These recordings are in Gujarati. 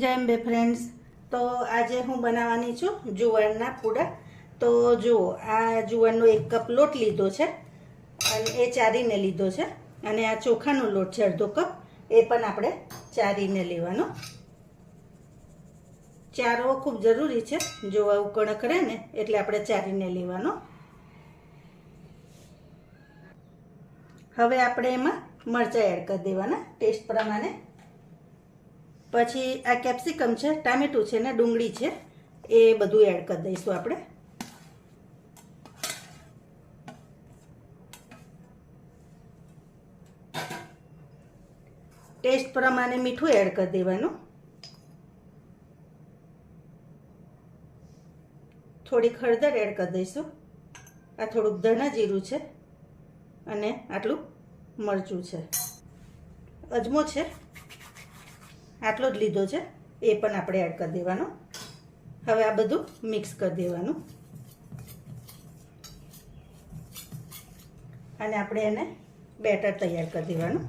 જય અંબે ફ્રેન્ડ્સ, તો આજે હું બનાવવાની છું જુવારના પૂડા। તો જુઓ, આ જુવારનો 1 કપ લોટ લીધો છે અને એ ચારીને લીધો છે, અને આ ચોખાનો લોટ છે અડધો કપ, એ પણ આપણે ચારીને લેવાનો। ચારવો ખૂબ જરૂરી છે, જો આવું કણક રહે ને એટલે આપણે ચારીને લેવાનો। હવે આપણે એમાં મરચાં એડ કરી દેવાના ટેસ્ટ પ્રમાણે। પછી આ કેપ્સિકમ છે, ટામેટું છે ને ડુંગળી છે, એ બધું એડ કરી દઈશું આપણે। ટેસ્ટ પ્રમાણે મીઠું એડ કરી દેવાનું। થોડીક હળદર એડ કરી દઈશું। આ થોડુંક ધાણા જીરું છે અને આટલું મરચું છે। અજમો છે, આટલો જ લીધો છે, એ પણ આપણે એડ કરી દેવાનો। હવે આ બધું મિક્સ કરી દેવાનું અને આપણે એને બેટર તૈયાર કરી દેવાનું।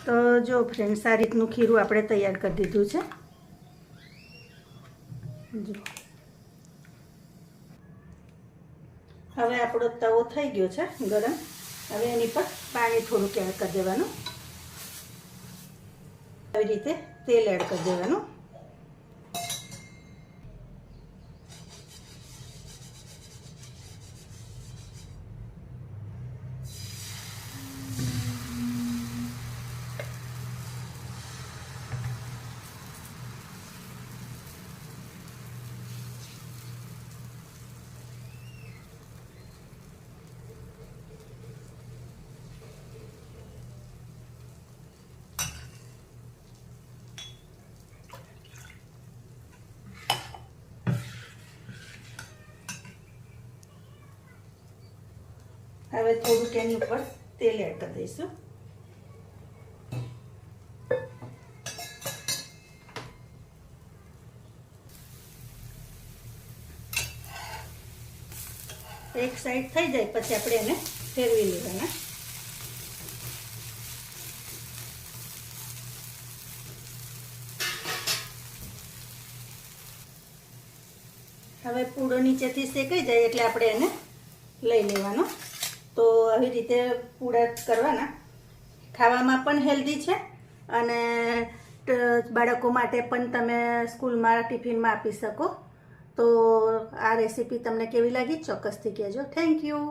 તો જો ફ્રેન્ડ્સ, આ રીતનું ખીરું આપણે તૈયાર કરી દીધું છે। જો હવે આપણો તવો થઈ ગયો છે ગરમ। હવે એની પર પાણી થોડુંક એડ કરી દેવાનું। આવી રીતે તેલ એડ કરી દેવાનું। હવે થોડુંક એની ઉપર તેલ એડ કરી દઈશું। એક સાઈડ થઈ જાય પછી આપણે એને ફેરવી લેવાના। હવે પૂડો નીચેથી શેકાઈ જાય એટલે આપણે એને લઈ લેવાનો। તો આવી રીતે પૂડા કરવાના, ખાવામાં પણ હેલ્ધી છે અને બાળકો માટે પણ તમે સ્કૂલમાં ટિફિનમાં આપી શકો। તો આ રેસીપી તમને કેવી લાગી ચોક્કસથી કહેજો। Thank you.